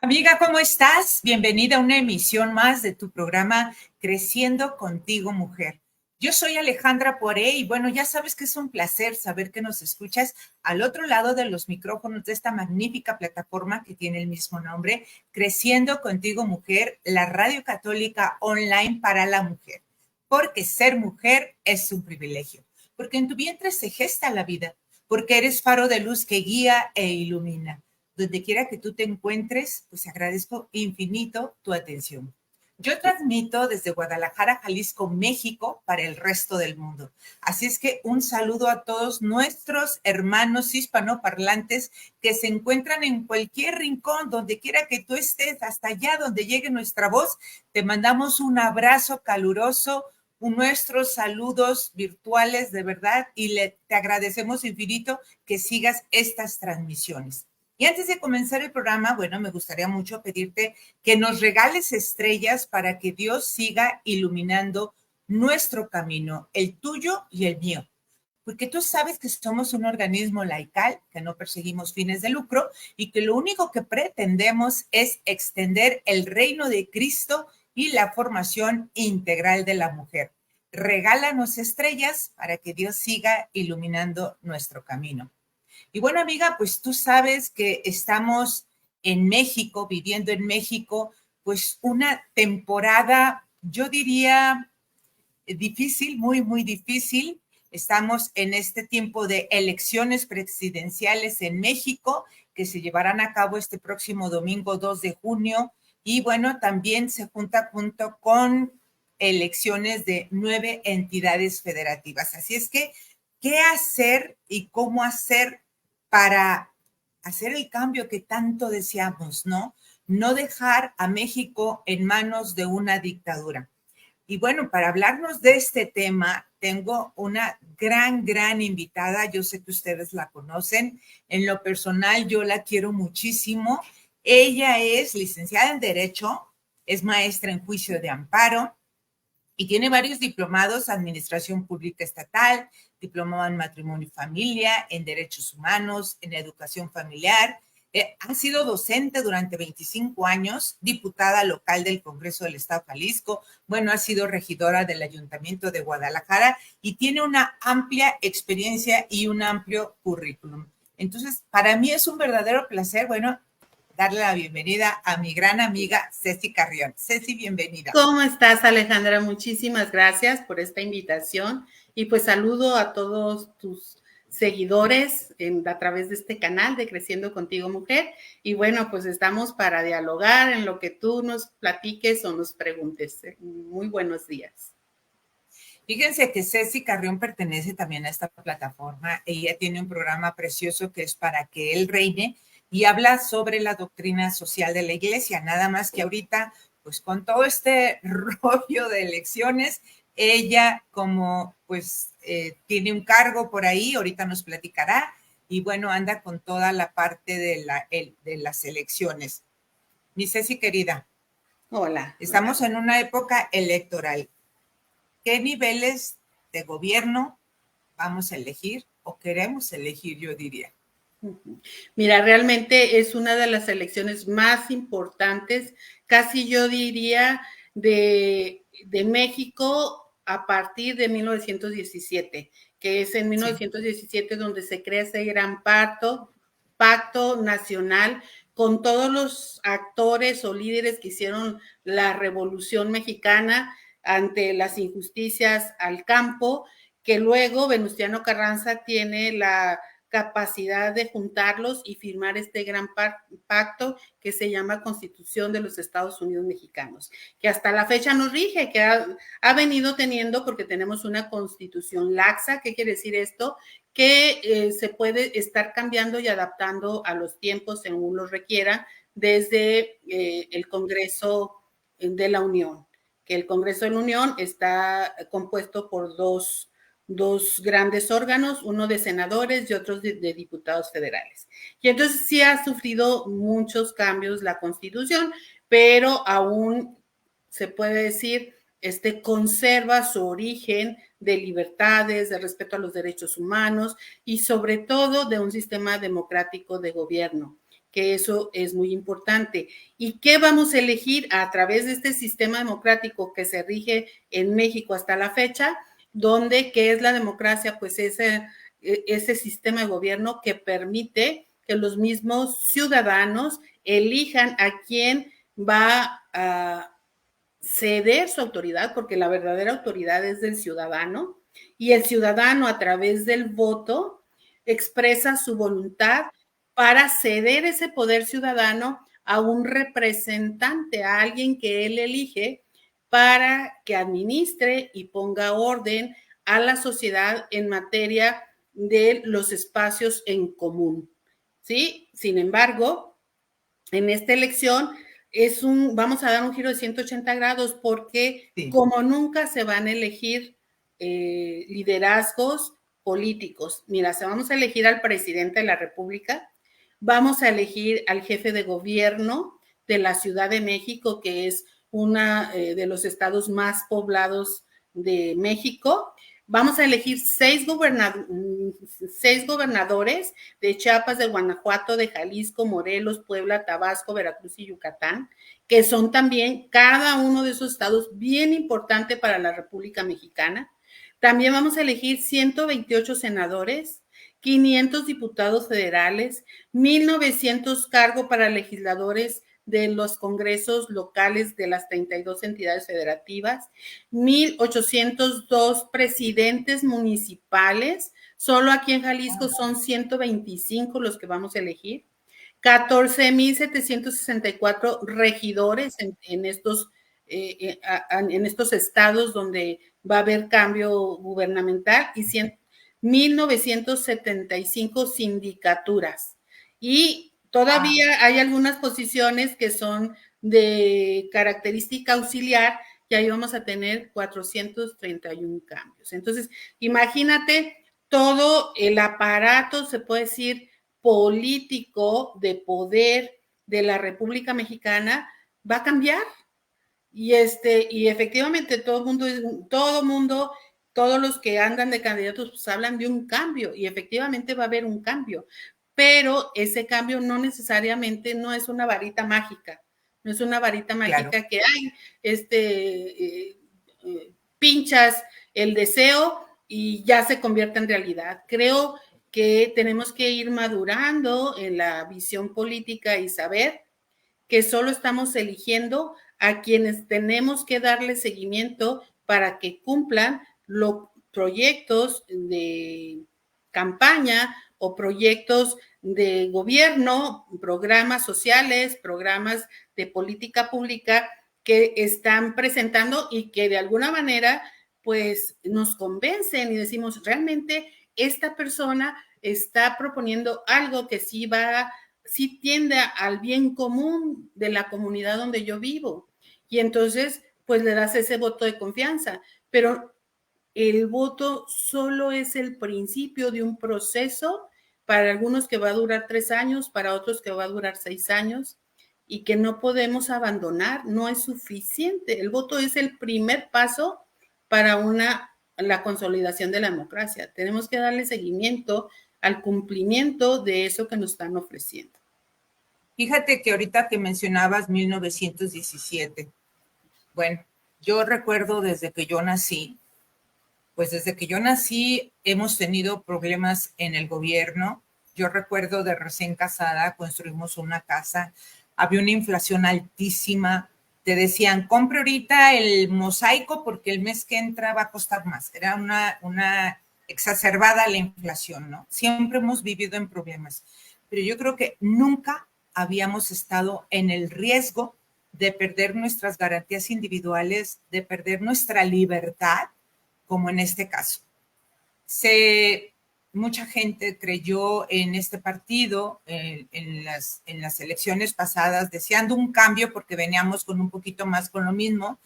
Amiga, ¿cómo estás? Bienvenida a una emisión más de tu programa Creciendo Contigo, Mujer. Yo soy Alejandra Poré y bueno, ya sabes que es un placer saber que nos escuchas al otro lado de los micrófonos de esta magnífica plataforma que tiene el mismo nombre, Creciendo Contigo, Mujer, la radio católica online para la mujer. Porque ser mujer es un privilegio, porque en tu vientre se gesta la vida, porque eres faro de luz que guía e ilumina. Donde quiera que tú te encuentres, pues agradezco infinito tu atención. Yo transmito desde Guadalajara, Jalisco, México, para el resto del mundo. Así es que un saludo a todos nuestros hermanos hispanoparlantes que se encuentran en cualquier rincón, donde quiera que tú estés, hasta allá donde llegue nuestra voz. Te mandamos un abrazo caluroso, nuestros saludos virtuales de verdad y te agradecemos infinito que sigas estas transmisiones. Y antes de comenzar el programa, bueno, me gustaría mucho pedirte que nos regales estrellas para que Dios siga iluminando nuestro camino, el tuyo y el mío. Porque tú sabes que somos un organismo laical, que no perseguimos fines de lucro y que lo único que pretendemos es extender el reino de Cristo y la formación integral de la mujer. Regálanos estrellas para que Dios siga iluminando nuestro camino. Y bueno, amiga, pues tú sabes que estamos en México, viviendo en México, pues una temporada, yo diría, difícil, muy, muy difícil. Estamos en este tiempo de elecciones presidenciales en México que se llevarán a cabo este próximo domingo 2 de junio. Y bueno, también se junta junto con elecciones de 9 entidades federativas. Así es que, ¿qué hacer y cómo hacer para hacer el cambio que tanto deseamos, ¿no? No dejar a México en manos de una dictadura. Y bueno, para hablarnos de este tema, tengo una gran invitada. Yo sé que ustedes la conocen. En lo personal, yo la quiero muchísimo. Ella es licenciada en Derecho, es maestra en Juicio de Amparo y tiene varios diplomados: Administración Pública Estatal, diplomado en Matrimonio y Familia, en Derechos Humanos, en Educación Familiar. Ha sido docente durante 25 años, diputada local del Congreso del Estado de Jalisco, bueno, ha sido regidora del Ayuntamiento de Guadalajara y tiene una amplia experiencia y un amplio currículum. Entonces, para mí es un verdadero placer, bueno, darle la bienvenida a mi gran amiga Ceci Carrión. Ceci, bienvenida. ¿Cómo estás, Alejandra? Muchísimas gracias por esta invitación y pues saludo a todos tus seguidores a través de este canal de Creciendo Contigo Mujer y bueno, pues estamos para dialogar en lo que tú nos platiques o nos preguntes. Muy buenos días. Fíjense que Ceci Carrión pertenece también a esta plataforma. Ella tiene un programa precioso que es Para que Él Reine y habla sobre la doctrina social de la iglesia. Nada más que ahorita, pues con todo este rollo de elecciones, ella como pues tiene un cargo por ahí, ahorita nos platicará, y bueno, anda con toda la parte de las elecciones. Mi Ceci querida. Hola. Estamos en una época electoral. ¿Qué niveles de gobierno vamos a elegir o queremos elegir, yo diría? Mira, realmente es una de las elecciones más importantes, casi yo diría, de México a partir de 1917, que es en 1917 donde se crea ese gran pacto nacional con todos los actores o líderes que hicieron la Revolución Mexicana ante las injusticias al campo, que luego Venustiano Carranza tiene la capacidad de juntarlos y firmar este gran pacto que se llama Constitución de los Estados Unidos Mexicanos, que hasta la fecha nos rige, que ha venido teniendo, porque tenemos una constitución laxa. ¿Qué quiere decir esto? Que se puede estar cambiando y adaptando a los tiempos según los requiera desde el Congreso de la Unión, que el Congreso de la Unión está compuesto por dos grandes órganos, uno de senadores y otros de diputados federales. Y entonces sí ha sufrido muchos cambios la Constitución, pero aún se puede decir, conserva su origen de libertades, de respeto a los derechos humanos y sobre todo de un sistema democrático de gobierno, que eso es muy importante. ¿Y qué vamos a elegir a través de este sistema democrático que se rige en México hasta la fecha? Donde, ¿qué es la democracia? Pues ese sistema de gobierno que permite que los mismos ciudadanos elijan a quién va a ceder su autoridad, porque la verdadera autoridad es del ciudadano, y el ciudadano a través del voto expresa su voluntad para ceder ese poder ciudadano a un representante, a alguien que él elige para que administre y ponga orden a la sociedad en materia de los espacios en común. ¿Sí? Sin embargo, en esta elección vamos a dar un giro de 180 grados porque sí, como nunca se van a elegir liderazgos políticos. Mira, vamos a elegir al presidente de la República, vamos a elegir al jefe de gobierno de la Ciudad de México, que es uno de los estados más poblados de México. Vamos a elegir 6 gobernadores de Chiapas, de Guanajuato, de Jalisco, Morelos, Puebla, Tabasco, Veracruz y Yucatán, que son también cada uno de esos estados bien importante para la República Mexicana. También vamos a elegir 128 senadores, 500 diputados federales, 1,900 cargos para legisladores de los congresos locales de las 32 entidades federativas, 1,802 presidentes municipales, solo aquí en Jalisco son 125 los que vamos a elegir, 14,764 regidores en estos estados donde va a haber cambio gubernamental y 1,975 sindicaturas. Y todavía hay algunas posiciones que son de característica auxiliar y ahí vamos a tener 431 cambios. Entonces, imagínate todo el aparato, se puede decir, político de poder de la República Mexicana va a cambiar. Y efectivamente todo mundo, todos los que andan de candidatos, pues hablan de un cambio, y efectivamente va a haber un cambio, pero ese cambio no necesariamente no es una varita mágica, no es una varita mágica, claro, que hay, pinchas el deseo y ya se convierte en realidad. Creo que tenemos que ir madurando en la visión política y saber que solo estamos eligiendo a quienes tenemos que darle seguimiento para que cumplan los proyectos de campaña o proyectos de gobierno, programas sociales, programas de política pública que están presentando y que de alguna manera pues nos convencen y decimos, realmente esta persona está proponiendo algo que sí tiende al bien común de la comunidad donde yo vivo. Y entonces, pues le das ese voto de confianza. Pero el voto solo es el principio de un proceso, para algunos que va a durar 3 años, para otros que va a durar 6 años, y que no podemos abandonar, no es suficiente. El voto es el primer paso para la consolidación de la democracia. Tenemos que darle seguimiento al cumplimiento de eso que nos están ofreciendo. Fíjate que ahorita que mencionabas 1917, bueno, yo recuerdo desde que yo nací, pues desde que yo nací hemos tenido problemas en el gobierno. Yo recuerdo de recién casada, construimos una casa, había una inflación altísima, te decían, compre ahorita el mosaico porque el mes que entra va a costar más. Era una exacerbada la inflación, ¿no? Siempre hemos vivido en problemas, pero yo creo que nunca habíamos estado en el riesgo de perder nuestras garantías individuales, de perder nuestra libertad, como en este caso. Mucha gente creyó en este partido en las elecciones pasadas, deseando un cambio porque veníamos con un poquito más con lo mismo,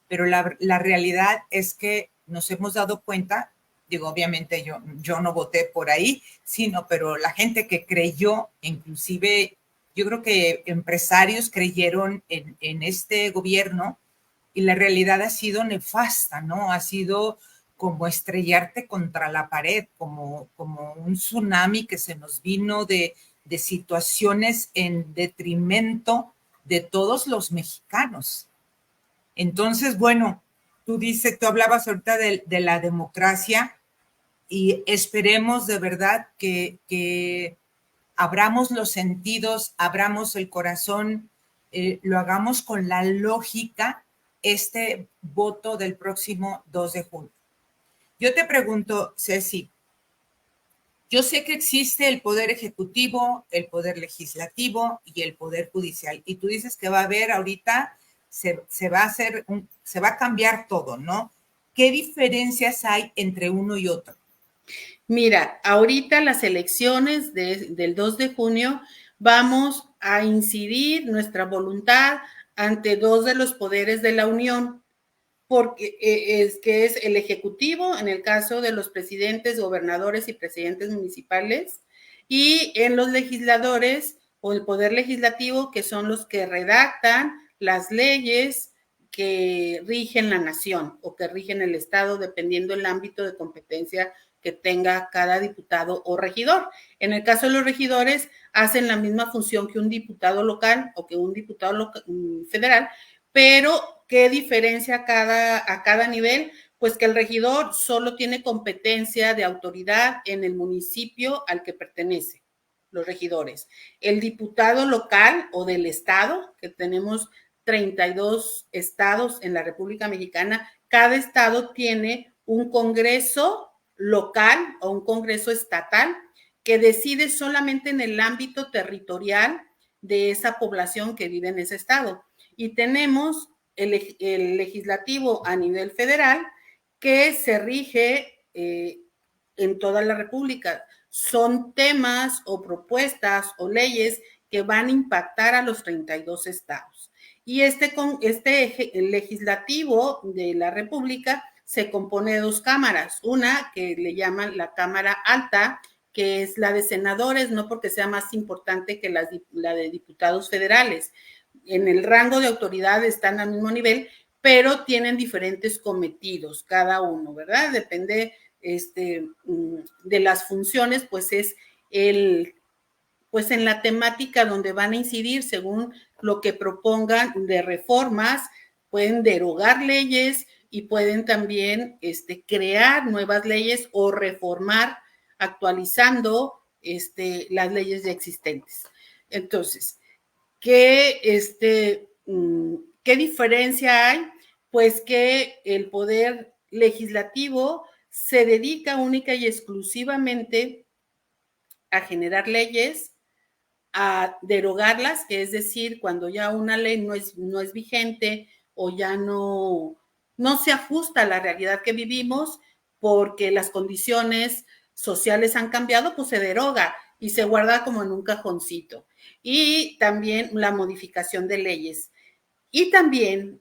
pero la realidad es que nos hemos dado cuenta, digo, obviamente yo no voté por ahí, pero la gente que creyó, inclusive yo creo que empresarios creyeron en este gobierno, y la realidad ha sido nefasta, ¿no? Ha sido como estrellarte contra la pared, como un tsunami que se nos vino de de situaciones en detrimento de todos los mexicanos. Entonces, bueno, tú hablabas ahorita de la democracia y esperemos de verdad que abramos los sentidos, abramos el corazón, lo hagamos con la lógica, este voto del próximo 2 de junio. Yo te pregunto, Ceci, yo sé que existe el poder ejecutivo, el poder legislativo y el poder judicial. Y tú dices que va a haber ahorita, se va a cambiar todo, ¿no? ¿Qué diferencias hay entre uno y otro? Mira, ahorita las elecciones del 2 de junio vamos a incidir nuestra voluntad ante dos de los poderes de la Unión, porque es el Ejecutivo, en el caso de los presidentes, gobernadores y presidentes municipales, y en los legisladores o el Poder Legislativo, que son los que redactan las leyes que rigen la nación o que rigen el Estado, dependiendo del ámbito de competencia que tenga cada diputado o regidor. En el caso de los regidores, hacen la misma función que un diputado local o que un diputado federal, pero ¿qué diferencia a cada nivel? Pues que el regidor solo tiene competencia de autoridad en el municipio al que pertenece, los regidores. El diputado local o del estado, que tenemos 32 estados en la República Mexicana, cada estado tiene un congreso local o un congreso estatal que decide solamente en el ámbito territorial de esa población que vive en ese estado. Y tenemos el legislativo a nivel federal que se rige en toda la República. Son temas o propuestas o leyes que van a impactar a los 32 estados. Y este legislativo de la República se compone de dos cámaras, una que le llaman la Cámara Alta, que es la de senadores, no porque sea más importante que la de diputados federales. En el rango de autoridad están al mismo nivel, pero tienen diferentes cometidos cada uno, ¿verdad? Depende de las funciones, pues es pues en la temática donde van a incidir según lo que propongan de reformas, pueden derogar leyes y pueden también crear nuevas leyes o reformar actualizando las leyes ya existentes. Entonces, ¿qué diferencia hay? Pues que el poder legislativo se dedica única y exclusivamente a generar leyes, a derogarlas, que es decir, cuando ya una ley no es vigente o ya no se ajusta a la realidad que vivimos porque las condiciones sociales han cambiado, pues se deroga y se guarda como en un cajoncito. Y también la modificación de leyes. Y también,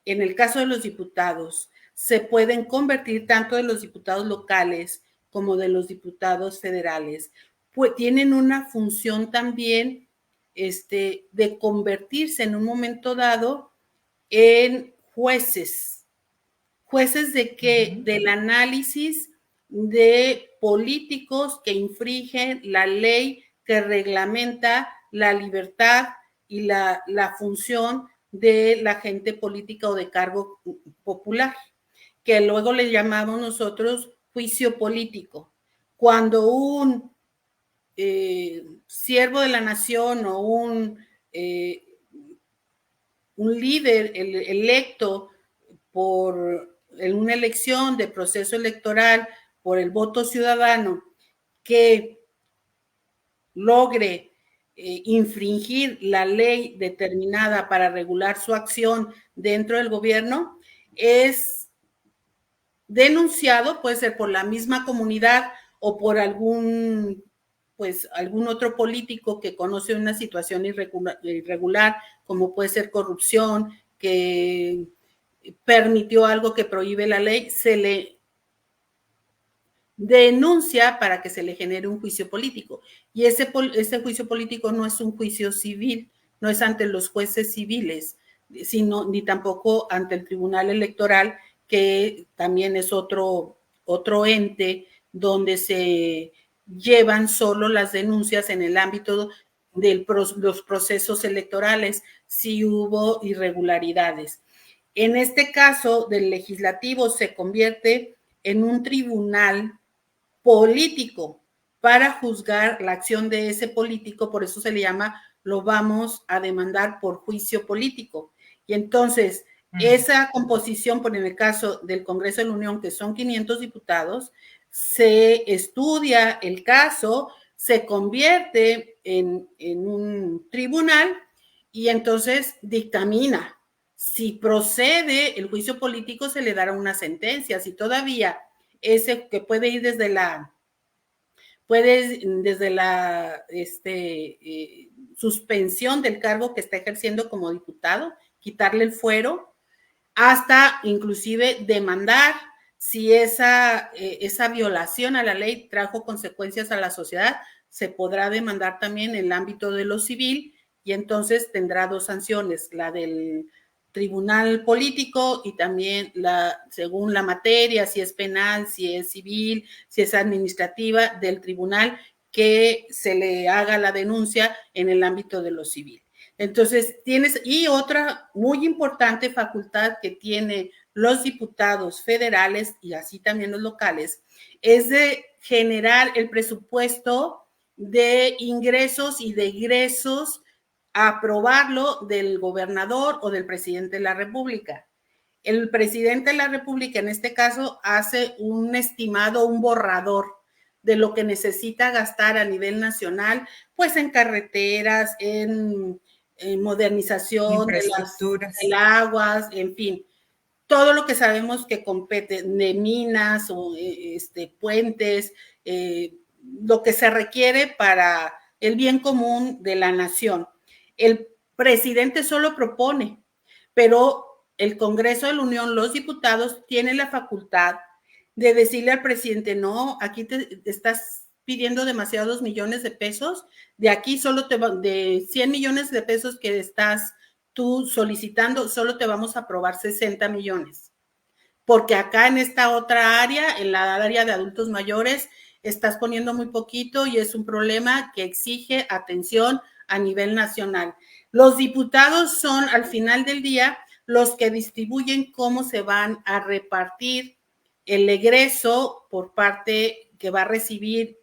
en el caso de los diputados, se pueden convertir tanto de los diputados locales como de los diputados federales, pues tienen una función también de convertirse en un momento dado en jueces. ¿Jueces de qué? Del análisis de políticos que infringen la ley que reglamenta la libertad y la función de la gente política o de cargo popular, que luego le llamamos nosotros juicio político. Cuando un siervo de la nación o un líder electo en una elección de proceso electoral por el voto ciudadano que logre infringir la ley determinada para regular su acción dentro del gobierno, es denunciado, puede ser por la misma comunidad o por algún otro político que conoce una situación irregular, como puede ser corrupción, que permitió algo que prohíbe la ley, se le denuncia para que se le genere un juicio político. Y ese juicio político no es un juicio civil, no es ante los jueces civiles, sino ni tampoco ante el Tribunal Electoral, que también es otro ente donde se llevan solo las denuncias en el ámbito de los procesos electorales, si hubo irregularidades. En este caso del legislativo se convierte en un tribunal político para juzgar la acción de ese político, por eso se le llama, lo vamos a demandar por juicio político. Y entonces, esa composición, por en el caso del Congreso de la Unión, que son 500 diputados, se estudia el caso, se convierte en un tribunal y entonces dictamina. Si procede el juicio político, se le dará una sentencia. Si todavía ese que puede ir desde la suspensión del cargo que está ejerciendo como diputado, quitarle el fuero, hasta inclusive demandar si esa violación a la ley trajo consecuencias a la sociedad, se podrá demandar también en el ámbito de lo civil y entonces tendrá dos sanciones, la del tribunal político y también según la materia, si es penal, si es civil, si es administrativa, del tribunal que se le haga la denuncia en el ámbito de lo civil. Entonces, y otra muy importante facultad que tiene los diputados federales y así también los locales, es de generar el presupuesto de ingresos y de egresos, aprobarlo del gobernador o del presidente de la República. El presidente de la República, en este caso, hace un estimado, un borrador de lo que necesita gastar a nivel nacional, pues en carreteras, en modernización de las aguas, en fin, todo lo que sabemos que compete de minas o puentes, lo que se requiere para el bien común de la nación. El presidente solo propone, pero el Congreso de la Unión, los diputados, tienen la facultad de decirle al presidente, no, aquí te estás pidiendo demasiados millones de pesos, de aquí solo de 100 millones de pesos que estás tú solicitando, solo te vamos a aprobar 60 millones. Porque acá en esta otra área, en la área de adultos mayores, estás poniendo muy poquito y es un problema que exige atención a nivel nacional. Los diputados son, al final del día, los que distribuyen cómo se van a repartir el egreso por parte que va a recibir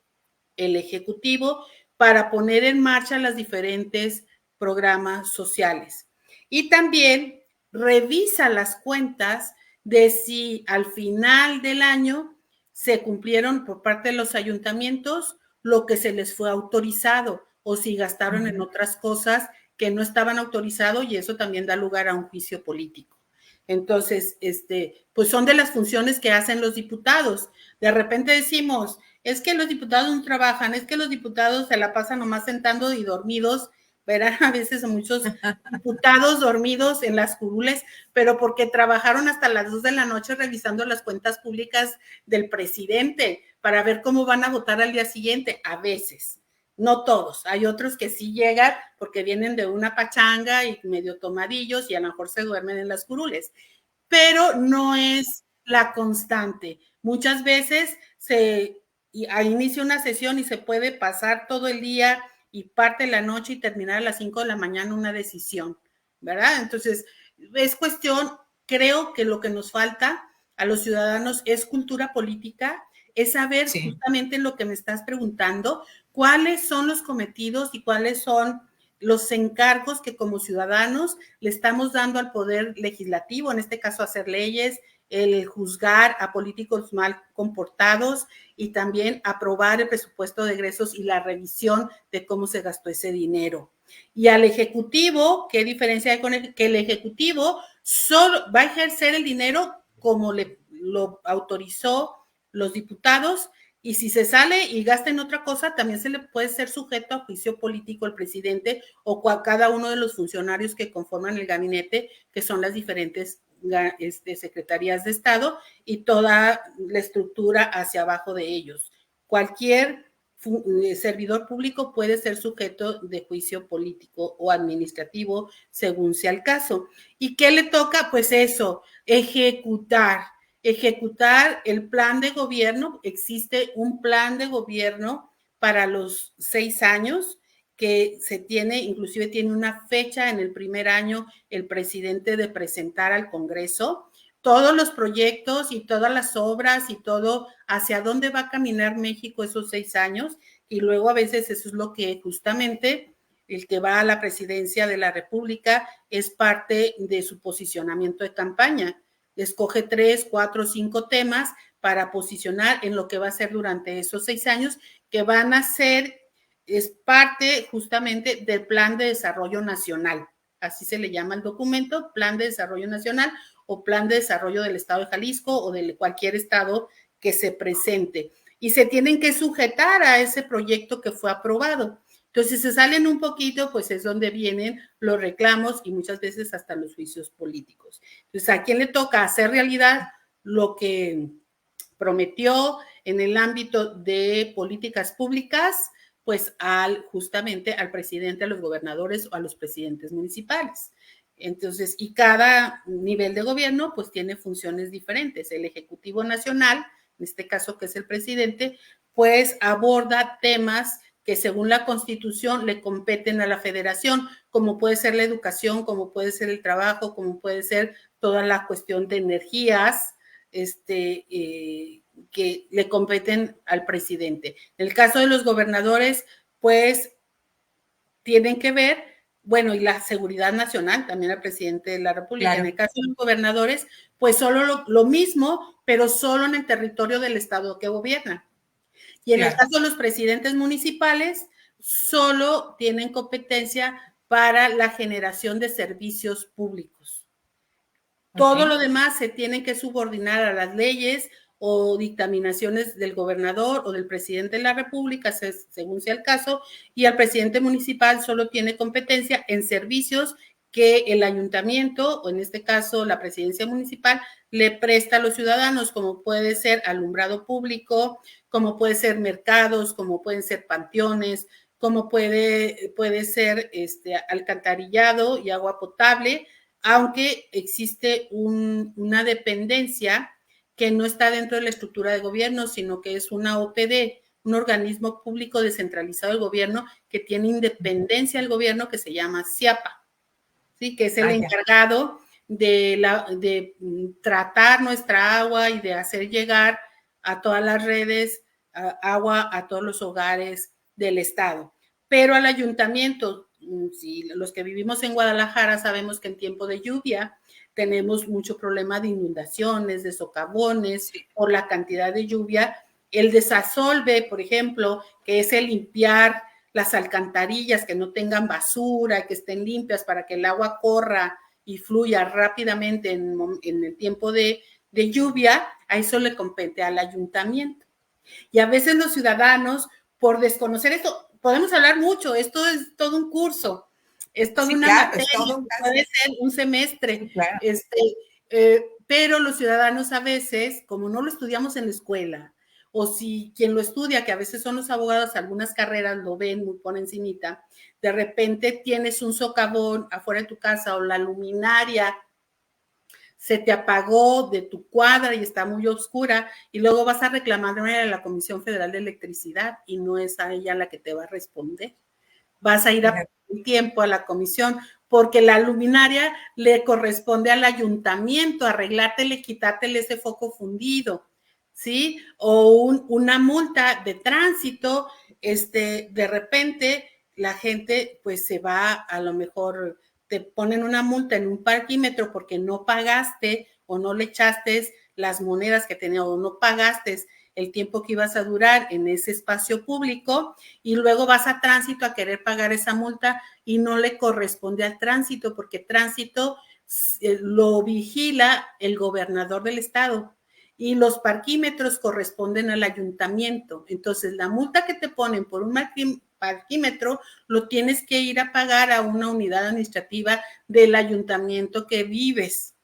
el Ejecutivo para poner en marcha los diferentes programas sociales. Y también revisa las cuentas de si al final del año se cumplieron por parte de los ayuntamientos lo que se les fue autorizado o si gastaron en otras cosas que no estaban autorizados y eso también da lugar a un juicio político. Entonces, pues son de las funciones que hacen los diputados. De repente decimos, es que los diputados no trabajan, es que los diputados se la pasan nomás sentando y dormidos, verán a veces a muchos diputados dormidos en las curules, pero porque trabajaron hasta las 2 de la noche revisando las cuentas públicas del presidente para ver cómo van a votar al día siguiente, a veces. No todos, hay otros que sí llegan porque vienen de una pachanga y medio tomadillos y a lo mejor se duermen en las curules, pero no es la constante. Muchas veces se inicia una sesión y se puede pasar todo el día y parte de la noche y terminar a las 5 de la mañana una decisión, ¿verdad? Entonces, es cuestión, creo que lo que nos falta a los ciudadanos es cultura política, es saber justamente lo que me estás preguntando, cuáles son los cometidos y cuáles son los encargos que como ciudadanos le estamos dando al poder legislativo, en este caso hacer leyes, el juzgar a políticos mal comportados y también aprobar el presupuesto de egresos y la revisión de cómo se gastó ese dinero. Y al Ejecutivo, ¿qué diferencia hay con que el Ejecutivo solo va a ejercer el dinero como lo autorizó los diputados? Y si se sale y gasta en otra cosa, también se le puede ser sujeto a juicio político al presidente o a cada uno de los funcionarios que conforman el gabinete, que son las diferentes secretarías de Estado y toda la estructura hacia abajo de ellos. Cualquier servidor público puede ser sujeto de juicio político o administrativo, según sea el caso. ¿Y qué le toca? Pues eso, ejecutar el plan de gobierno. Existe un plan de gobierno para los 6 años que se tiene, inclusive tiene una fecha en el primer año el presidente de presentar al Congreso todos los proyectos y todas las obras y todo hacia dónde va a caminar México esos 6 años, y luego a veces eso es lo que justamente el que va a la presidencia de la República es parte de su posicionamiento de campaña. Escoge 3, 4, 5 temas para posicionar en lo que va a ser durante esos 6 años, que van a ser, es parte justamente del Plan de Desarrollo Nacional. Así se le llama el documento, Plan de Desarrollo Nacional o Plan de Desarrollo del Estado de Jalisco o de cualquier estado que se presente. Y se tienen que sujetar a ese proyecto que fue aprobado. Entonces, si se salen un poquito, pues es donde vienen los reclamos y muchas veces hasta los juicios políticos. Entonces, ¿a quién le toca hacer realidad lo que prometió en el ámbito de políticas públicas? Pues justamente al presidente, a los gobernadores o a los presidentes municipales. Entonces, y cada nivel de gobierno pues tiene funciones diferentes. El Ejecutivo Nacional, en este caso que es el presidente, pues aborda temas que según la Constitución le competen a la Federación, como puede ser la educación, como puede ser el trabajo, como puede ser toda la cuestión de energías, que le competen al presidente. En el caso de los gobernadores, pues tienen que ver, bueno, y la seguridad nacional, también al presidente de la República. Claro. En el caso de los gobernadores, pues solo lo mismo, pero solo en el territorio del estado que gobierna. Y en claro. El caso de los presidentes municipales, solo tienen competencia para la generación de servicios públicos. Okay. Todo lo demás se tienen que subordinar a las leyes o dictaminaciones del gobernador o del presidente de la República, según sea el caso, y al presidente municipal solo tiene competencia en servicios que el ayuntamiento, o en este caso la presidencia municipal, le presta a los ciudadanos, como puede ser alumbrado público, como puede ser mercados, como pueden ser panteones, como puede ser alcantarillado y agua potable, aunque existe una dependencia que no está dentro de la estructura de gobierno, sino que es una OPD, un organismo público descentralizado del gobierno que tiene independencia del gobierno, que se llama CIAPA, ¿sí? Que es el encargado de tratar nuestra agua y de hacer llegar a todas las redes agua a todos los hogares del estado. Pero al ayuntamiento, si los que vivimos en Guadalajara sabemos que en tiempo de lluvia tenemos mucho problema de inundaciones, de socavones, por la cantidad de lluvia. El desasolve, por ejemplo, que es el limpiar las alcantarillas, que no tengan basura, que estén limpias para que el agua corra y fluya rápidamente en el tiempo de lluvia, a eso le compete al ayuntamiento. Y a veces los ciudadanos, por desconocer esto, podemos hablar mucho, esto es todo un curso, es toda una materia, puede ser un semestre, sí, claro. Pero los ciudadanos a veces, como no lo estudiamos en la escuela, o si quien lo estudia, que a veces son los abogados, algunas carreras lo ven muy por encimita, de repente tienes un socavón afuera de tu casa o la luminaria se te apagó de tu cuadra y está muy oscura y luego vas a reclamarle a la Comisión Federal de Electricidad y no es a ella la que te va a responder. Vas a ir a un tiempo a la comisión porque la luminaria le corresponde al ayuntamiento arreglártele, quitártele ese foco fundido, ¿sí? O una multa de tránsito, de repente la gente pues se va, a lo mejor te ponen una multa en un parquímetro porque no pagaste o no le echaste las monedas que tenía o no pagaste el tiempo que ibas a durar en ese espacio público y luego vas a tránsito a querer pagar esa multa y no le corresponde al tránsito porque tránsito lo vigila el gobernador del estado y los parquímetros corresponden al ayuntamiento. Entonces, la multa que te ponen por un parquímetro lo tienes que ir a pagar a una unidad administrativa del ayuntamiento que vives.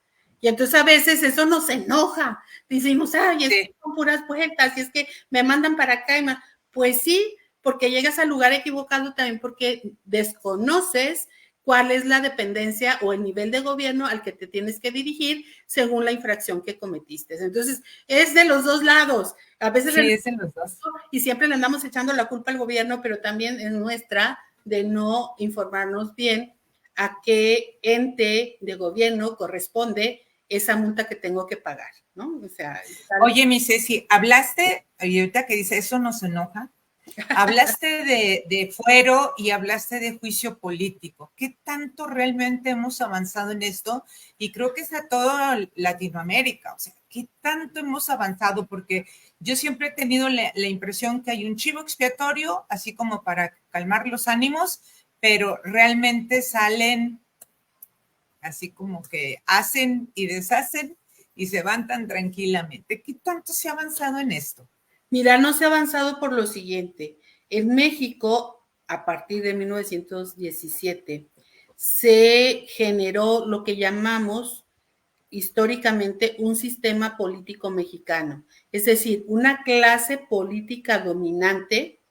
Y entonces a veces eso nos enoja. Decimos, ay, es que son puras vueltas, y es que me mandan para acá. Pues sí, porque llegas al lugar equivocado también porque desconoces cuál es la dependencia o el nivel de gobierno al que te tienes que dirigir según la infracción que cometiste. Entonces, es de los dos lados. A veces sí, es en los dos. Y siempre le andamos echando la culpa al gobierno, pero también es nuestra de no informarnos bien a qué ente de gobierno corresponde esa multa que tengo que pagar, ¿no? O sea, oye, mi Ceci, hablaste, y ahorita que dice eso nos enoja, hablaste de fuero y hablaste de juicio político. ¿Qué tanto realmente hemos avanzado en esto? Y creo que es a toda Latinoamérica. O sea, ¿qué tanto hemos avanzado? Porque yo siempre he tenido la impresión que hay un chivo expiatorio, así como para calmar los ánimos, pero realmente salen así como que hacen y deshacen y se van tan tranquilamente. ¿Qué tanto se ha avanzado en esto? Mira, no se ha avanzado por lo siguiente. En México, a partir de 1917, se generó lo que llamamos históricamente un sistema político mexicano, es decir, una clase política dominante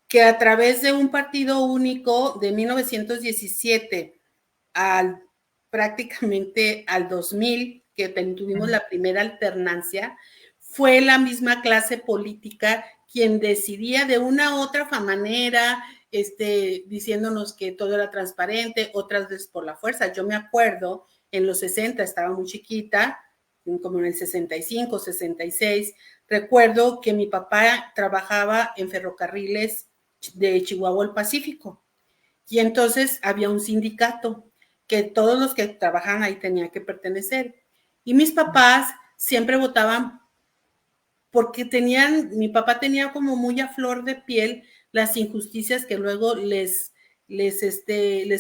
que a través de un partido único de 1917 al prácticamente al 2000, que tuvimos la primera alternancia, fue la misma clase política quien decidía de una u otra manera, diciéndonos que todo era transparente, otras veces por la fuerza. Yo me acuerdo, en los 60, estaba muy chiquita, como en el 65, 66, recuerdo que mi papá trabajaba en ferrocarriles de Chihuahua al Pacífico, y entonces había un sindicato que todos los que trabajaban ahí tenían que pertenecer. Y mis papás siempre votaban porque mi papá tenía como muy a flor de piel las injusticias que luego les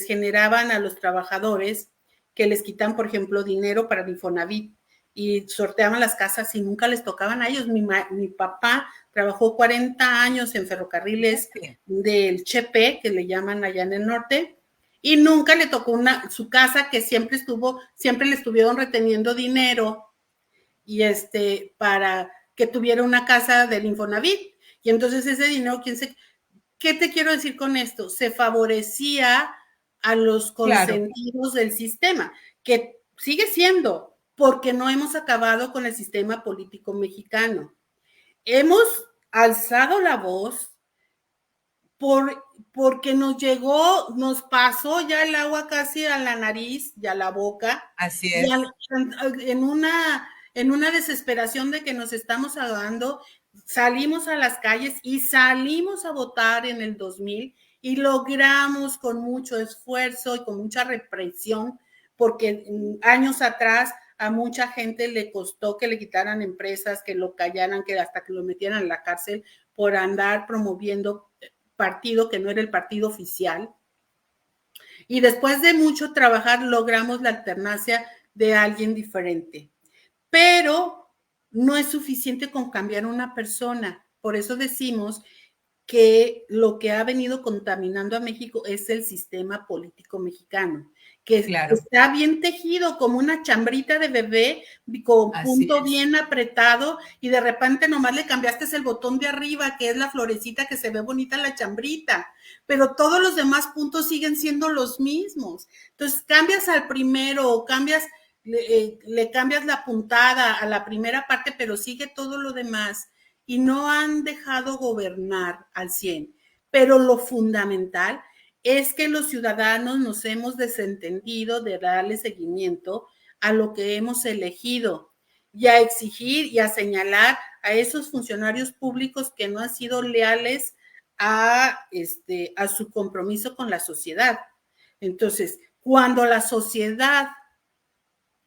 generaban a los trabajadores, que les quitan, por ejemplo, dinero para el Infonavit y sorteaban las casas y nunca les tocaban a ellos. Mi papá trabajó 40 años en ferrocarriles del Chepe, que le llaman allá en el norte, y nunca le tocó su casa, que siempre le estuvieron reteniendo dinero y para que tuviera una casa del Infonavit. Y entonces ese dinero, ¿qué te quiero decir con esto? Se favorecía a los consentidos del sistema, que sigue siendo, porque no hemos acabado con el sistema político mexicano. Hemos alzado la voz porque nos pasó ya el agua casi a la nariz y a la boca. Así es. En una desesperación de que nos estamos ahogando, salimos a las calles y salimos a votar en el 2000 y logramos con mucho esfuerzo y con mucha represión, porque años atrás a mucha gente le costó que le quitaran empresas, que lo callaran, que hasta que lo metieran en la cárcel por andar promoviendo partido que no era el partido oficial. Y después de mucho trabajar logramos la alternancia de alguien diferente. Pero no es suficiente con cambiar una persona. Por eso decimos que lo que ha venido contaminando a México es el sistema político mexicano, que está bien tejido como una chambrita de bebé, con punto bien apretado, y de repente nomás le cambiaste el botón de arriba, que es la florecita que se ve bonita la chambrita, pero todos los demás puntos siguen siendo los mismos. Entonces cambias al primero o le cambias la puntada a la primera parte, pero sigue todo lo demás. Y no han dejado gobernar al 100%. Pero lo fundamental es que los ciudadanos nos hemos desentendido de darle seguimiento a lo que hemos elegido y a exigir y a señalar a esos funcionarios públicos que no han sido leales a su compromiso con la sociedad. Entonces, cuando la sociedad,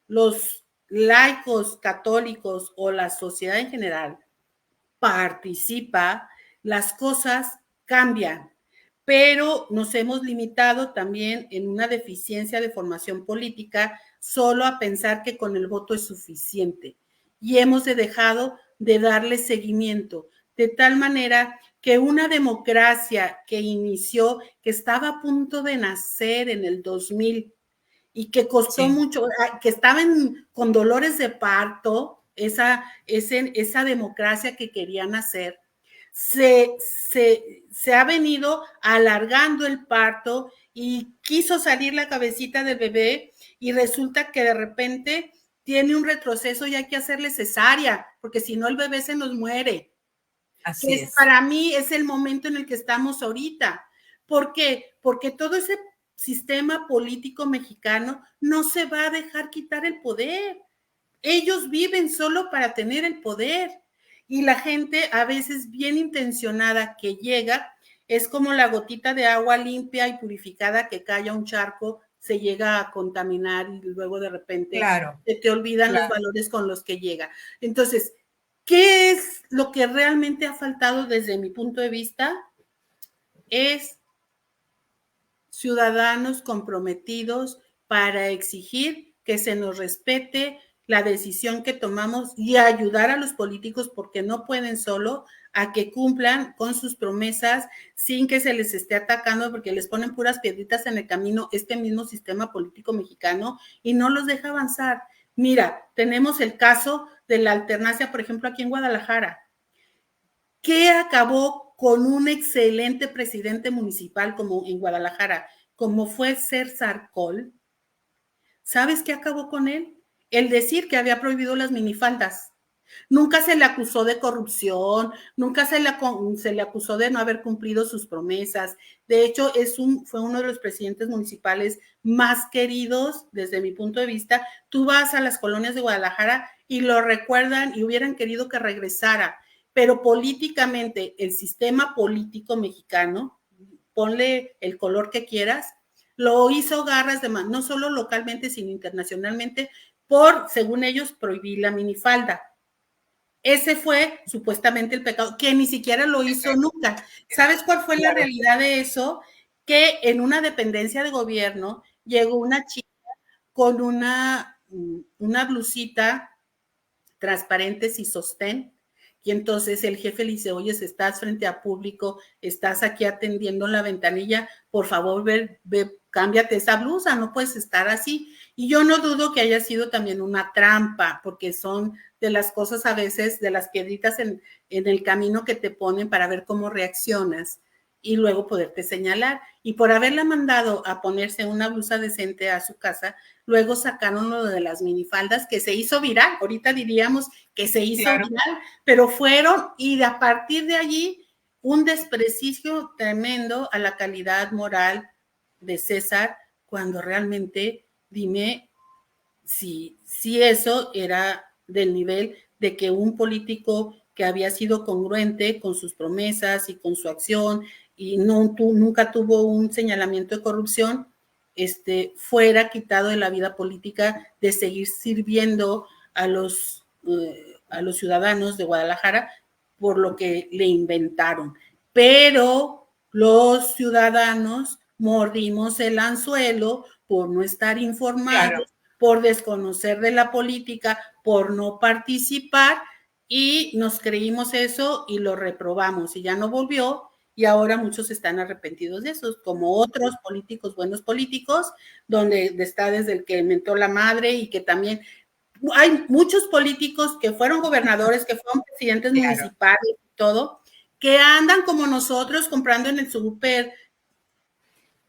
los laicos católicos o la sociedad en general participa, las cosas cambian, pero nos hemos limitado también en una deficiencia de formación política solo a pensar que con el voto es suficiente y hemos dejado de darle seguimiento, de tal manera que una democracia que inició, que estaba a punto de nacer en el 2000 y que costó mucho, que estaba con dolores de parto, esa democracia que querían hacer, se ha venido alargando el parto y quiso salir la cabecita del bebé y resulta que de repente tiene un retroceso y hay que hacerle cesárea, porque si no el bebé se nos muere. Así es. Para mí es el momento en el que estamos ahorita. ¿Por qué? Porque todo ese sistema político mexicano no se va a dejar quitar el poder. Ellos viven solo para tener el poder. Y la gente a veces bien intencionada que llega, es como la gotita de agua limpia y purificada que cae a un charco, se llega a contaminar y luego de repente se te olvidan los valores con los que llega. Entonces, ¿qué es lo que realmente ha faltado desde mi punto de vista? Es ciudadanos comprometidos para exigir que se nos respete la decisión que tomamos y ayudar a los políticos, porque no pueden solo, a que cumplan con sus promesas sin que se les esté atacando, porque les ponen puras piedritas en el camino este mismo sistema político mexicano y no los deja avanzar. Mira, tenemos el caso de la alternancia, por ejemplo, aquí en Guadalajara, que acabó con un excelente presidente municipal como en Guadalajara, como fue César Coll. ¿Sabes qué acabó con él? El decir que había prohibido las minifaldas. Nunca se le acusó de corrupción, nunca se le acusó de no haber cumplido sus promesas. De hecho, fue uno de los presidentes municipales más queridos desde mi punto de vista. Tú vas a las colonias de Guadalajara y lo recuerdan y hubieran querido que regresara. Pero políticamente, el sistema político mexicano, ponle el color que quieras, lo hizo garras de mano, no solo localmente, sino internacionalmente, por, según ellos, prohibir la minifalda. Ese fue supuestamente el pecado, que ni siquiera lo hizo nunca. ¿Sabes cuál fue la realidad de eso? Que en una dependencia de gobierno llegó una chica con una blusita transparente y sostén, y entonces el jefe le dice, oye, si estás frente a público, estás aquí atendiendo en la ventanilla, por favor, ve, cámbiate esa blusa, no puedes estar así. Y yo no dudo que haya sido también una trampa, porque son de las cosas a veces, de las piedritas en el camino que te ponen para ver cómo reaccionas y luego poderte señalar. Y por haberla mandado a ponerse una blusa decente a su casa, luego sacaron lo de las minifaldas, que se hizo viral, ahorita diríamos que se hizo viral, pero fueron, y a partir de allí, un desprestigio tremendo a la calidad moral de César, cuando realmente, dime si eso era del nivel de que un político que había sido congruente con sus promesas y con su acción y nunca tuvo un señalamiento de corrupción, fuera quitado de la vida política de seguir sirviendo a los ciudadanos de Guadalajara por lo que le inventaron. Pero los ciudadanos mordimos el anzuelo por no estar informados, por desconocer de la política, por no participar, y nos creímos eso y lo reprobamos y ya no volvió. Y ahora muchos están arrepentidos de eso, como otros políticos, buenos políticos, donde está desde el que mentó la madre y que también hay muchos políticos que fueron gobernadores, que fueron presidentes municipales y todo, que andan como nosotros comprando en el súper.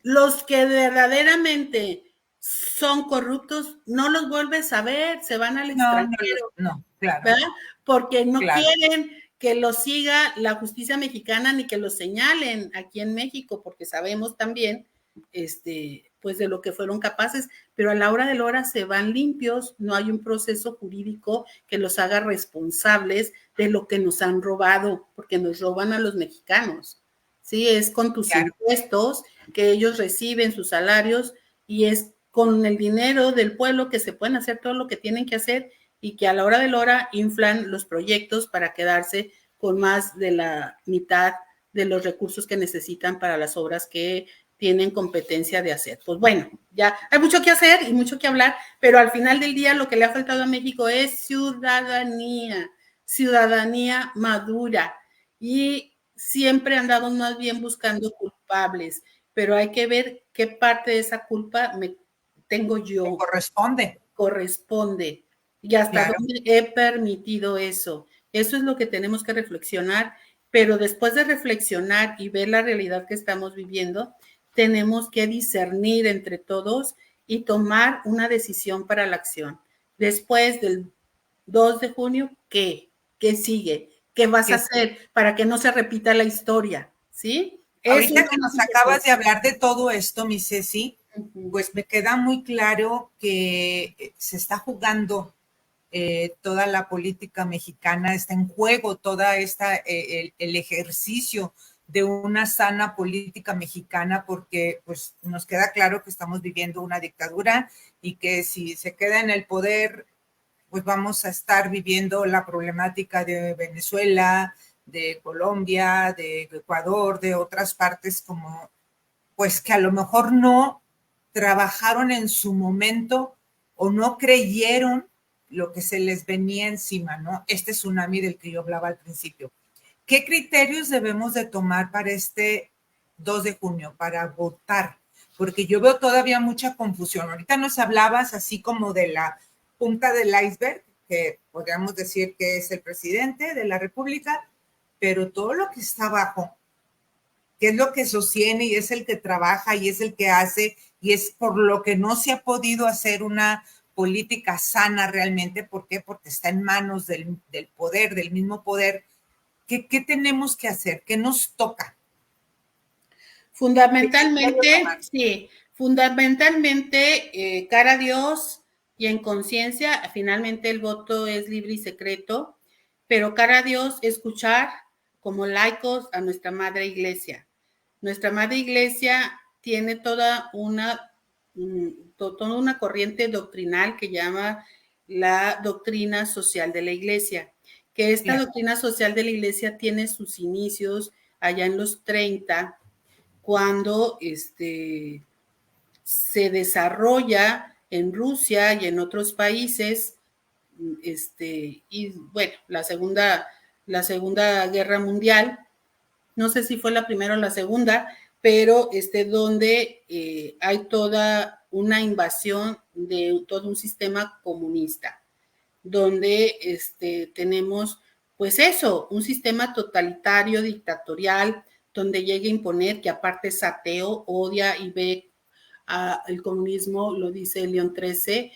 Los que verdaderamente son corruptos, no los vuelves a ver, se van al extranjero. No, claro. ¿Verdad? Porque no quieren que los siga la justicia mexicana ni que los señalen aquí en México, porque sabemos también, pues de lo que fueron capaces, pero a la hora de la hora se van limpios, no hay un proceso jurídico que los haga responsables de lo que nos han robado, porque nos roban a los mexicanos. Sí, es con tus impuestos que ellos reciben sus salarios y es con el dinero del pueblo que se pueden hacer todo lo que tienen que hacer y que a la hora de la hora inflan los proyectos para quedarse con más de la mitad de los recursos que necesitan para las obras que tienen competencia de hacer. Pues bueno, ya hay mucho que hacer y mucho que hablar, pero al final del día lo que le ha faltado a México es ciudadanía madura, y siempre andamos más bien buscando culpables, pero hay que ver qué parte de esa culpa tengo yo. Corresponde. Y hasta dónde he permitido eso. Eso es lo que tenemos que reflexionar, pero después de reflexionar y ver la realidad que estamos viviendo, tenemos que discernir entre todos y tomar una decisión para la acción. Después del 2 de junio, ¿qué? ¿Qué sigue? ¿Qué vas a hacer para que no se repita la historia? ¿Sí? Ahorita que nos acabas de hablar de todo esto, mi Ceci, pues me queda muy claro que se está jugando toda la política mexicana, está en juego toda esta, el ejercicio de una sana política mexicana, porque pues nos queda claro que estamos viviendo una dictadura y que si se queda en el poder, pues vamos a estar viviendo la problemática de Venezuela, de Colombia, de Ecuador, de otras partes como, pues que a lo mejor no trabajaron en su momento o no creyeron lo que se les venía encima, ¿no? Este tsunami del que yo hablaba al principio. ¿Qué criterios debemos de tomar para este 2 de junio, para votar? Porque yo veo todavía mucha confusión. Ahorita nos hablabas así como de la punta del iceberg, que podríamos decir que es el presidente de la República, pero todo lo que está abajo, que es lo que sostiene y es el que trabaja y es el que hace, y es por lo que no se ha podido hacer una política sana realmente. ¿Por qué? Porque está en manos del poder, del mismo poder. ¿Qué tenemos que hacer? ¿Qué nos toca? Fundamentalmente, sí, fundamentalmente, cara a Dios y en conciencia, finalmente el voto es libre y secreto, pero cara a Dios, escuchar como laicos a nuestra Madre Iglesia. Nuestra Madre Iglesia tiene toda una corriente doctrinal que llama la doctrina social de la Iglesia, que esta doctrina social de la Iglesia tiene sus inicios allá en los 30, cuando se desarrolla en Rusia y en otros países, y bueno, la segunda Guerra Mundial, no sé si fue la primera o la segunda, pero donde hay toda una invasión de todo un sistema comunista, donde tenemos, pues eso, un sistema totalitario, dictatorial, donde llega a imponer, que aparte es ateo, odia y ve el comunismo, lo dice León XIII,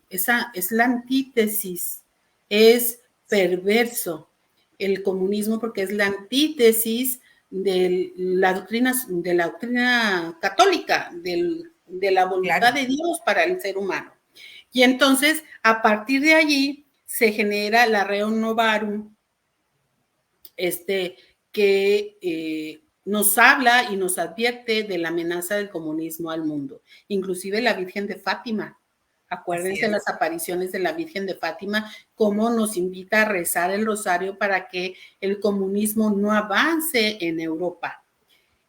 esa es la antítesis, es perverso el comunismo porque es la antítesis de la doctrina católica, de la voluntad de Dios para el ser humano. Y entonces, a partir de allí, se genera la Rerum Novarum, que nos habla y nos advierte de la amenaza del comunismo al mundo. Inclusive la Virgen de Fátima. Acuérdense las apariciones de la Virgen de Fátima, cómo nos invita a rezar el rosario para que el comunismo no avance en Europa.